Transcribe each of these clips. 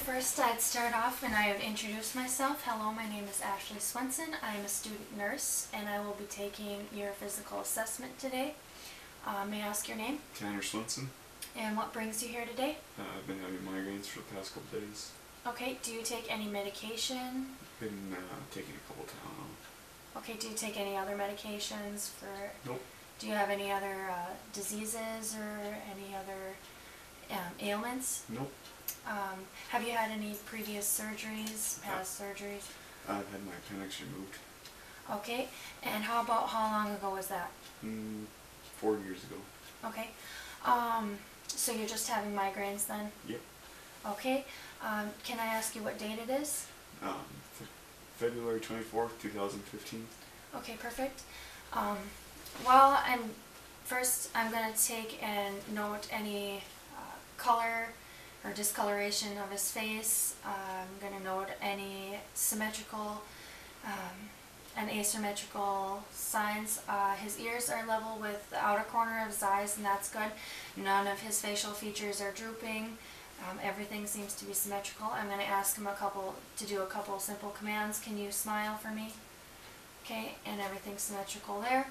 First, I'd start off and I would introduce myself. Hello, my name is Ashley Swenson. I am a student nurse and I will be taking your physical assessment today. May I ask your name? Connor Swenson. And what brings you here today? I've been having migraines for the past couple days. Okay, do you take any medication? Been taking a couple Tylenol. Okay, do you take any other medications for... Nope. Do you have any other diseases or any other ailments? Nope. Have you had any previous surgeries, past surgeries? I've had my appendix removed. Okay, and how long ago was that? 4 years ago. Okay, so you're just having migraines then? Yep. Okay, can I ask you what date it is? February 24th, 2015. Okay, perfect. First I'm going to take and note any color or discoloration of his face. I'm going to note any symmetrical and asymmetrical signs. His ears are level with the outer corner of his eyes, and that's good. None of his facial features are drooping. Everything seems to be symmetrical. I'm going to ask him to do a couple simple commands. Can you smile for me? Okay, and everything's symmetrical there.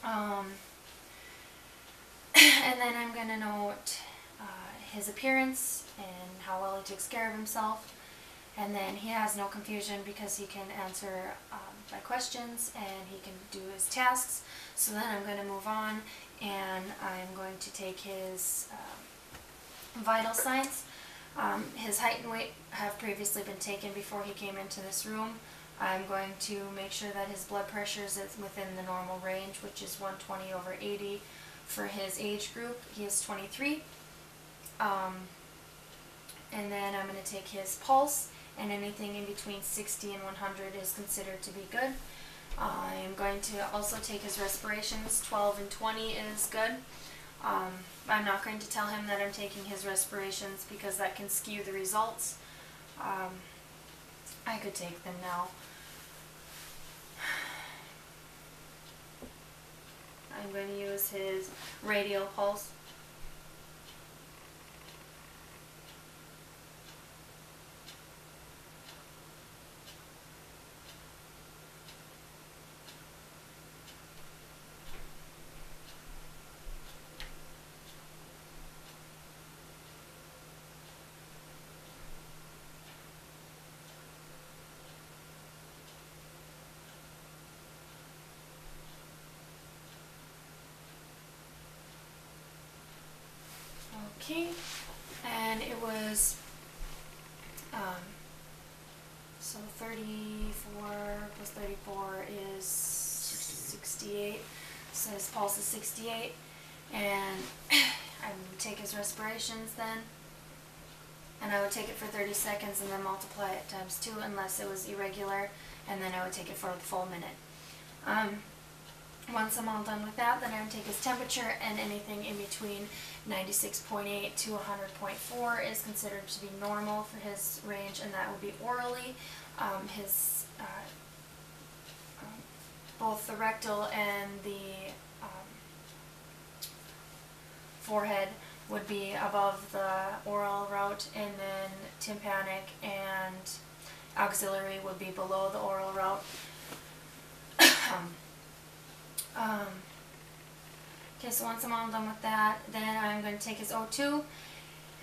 And then I'm going to note his appearance and how well he takes care of himself. And then he has no confusion because he can answer my questions and he can do his tasks. So then I'm going to move on and I'm going to take his vital signs. His height and weight have previously been taken before he came into this room. I'm going to make sure that his blood pressure is within the normal range, which is 120/80 for his age group. He is 23. And then I'm going to take his pulse, and anything in between 60 and 100 is considered to be good. I'm going to also take his respirations. 12 and 20 is good. I'm not going to tell him that I'm taking his respirations because that can skew the results. I could take them now. I'm going to use his radial pulse. Okay, and it was, so 34 plus 34 is 68, so his pulse is 68, and I would take his respirations then, and I would take it for 30 seconds and then multiply it times 2 unless it was irregular, and then I would take it for the full minute. Once I'm all done with that, then I would take his temperature, and anything in between 96.8 to 100.4 is considered to be normal for his range, and that would be orally. Both the rectal and the forehead would be above the oral route, and then tympanic and axillary would be below the oral route. Okay, so once I'm all done with that, then I'm going to take his O2,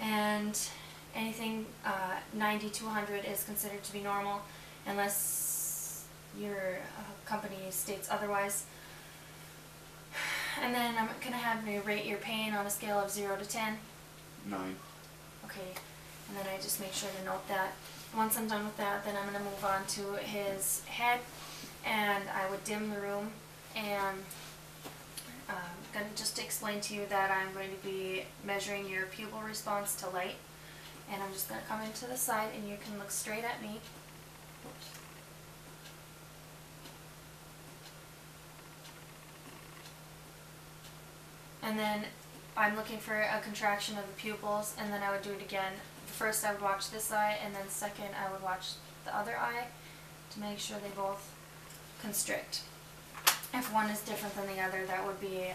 and anything 90 to 100 is considered to be normal unless your company states otherwise. And then I'm going to have you rate your pain on a scale of 0 to 10. 9. Okay, and then I just make sure to note that. Once I'm done with that, then I'm going to move on to his head, and I would dim the room, and I'm going to just explain to you that I'm going to be measuring your pupil response to light, and I'm just going to come into the side and you can look straight at me. Oops. And then I'm looking for a contraction of the pupils, and then I would do it again. First I would watch this eye, and then second I would watch the other eye to make sure they both constrict. If one is different than the other, that would be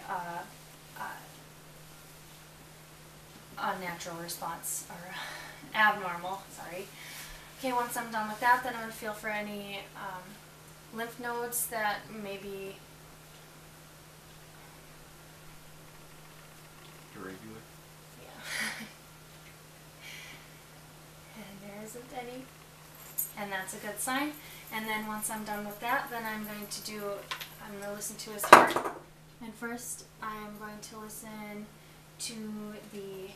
unnatural response, or abnormal, sorry. Okay, once I'm done with that, then I'm going to feel for any lymph nodes that maybe Irregular. yeah. And there isn't any. And that's a good sign. And then once I'm done with that, then I'm going to listen to his heart. And first, I'm going to listen to the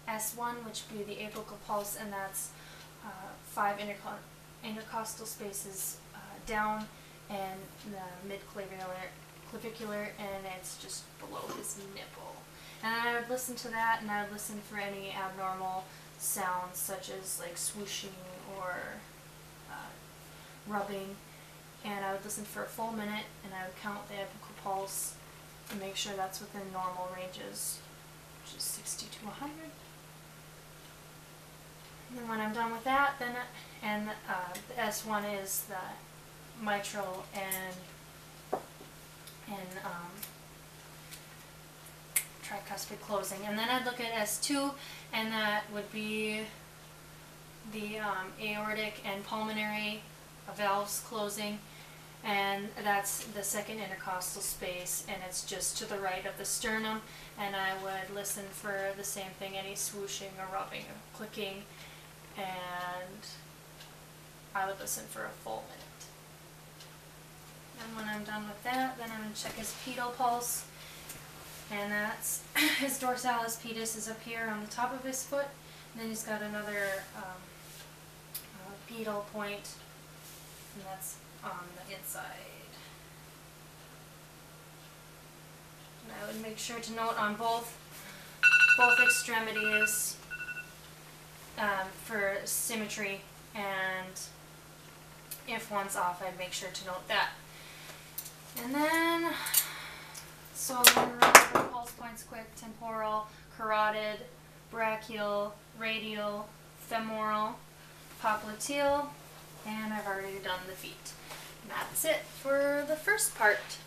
S1, which would be the apical pulse, and that's 5 intercostal spaces down, and the mid-clavicular, and it's just below his nipple. And I would listen to that, and I would listen for any abnormal sounds, such as like swooshing or rubbing. And I would listen for a full minute, and I would count the apical pulse and make sure that's within normal ranges, which is 60 to 100. And then when I'm done with that, then the S1 is the mitral and tricuspid closing. And then I'd look at S2, and that would be the aortic and pulmonary valves closing, and that's the second intercostal space, and it's just to the right of the sternum. And I would listen for the same thing, any swooshing or rubbing or clicking, and I would listen for a full minute. And when I'm done with that, then I'm going to check his pedal pulse, and that's his dorsalis pedis is up here on the top of his foot, and then he's got another pedal point, and that's on the inside. And I would make sure to note on both extremities for symmetry, and if one's off, I'd make sure to note that. And then, so I'm going to run through the pulse points quick: temporal, carotid, brachial, radial, femoral, popliteal, and I've already done the feet. And that's it for the first part.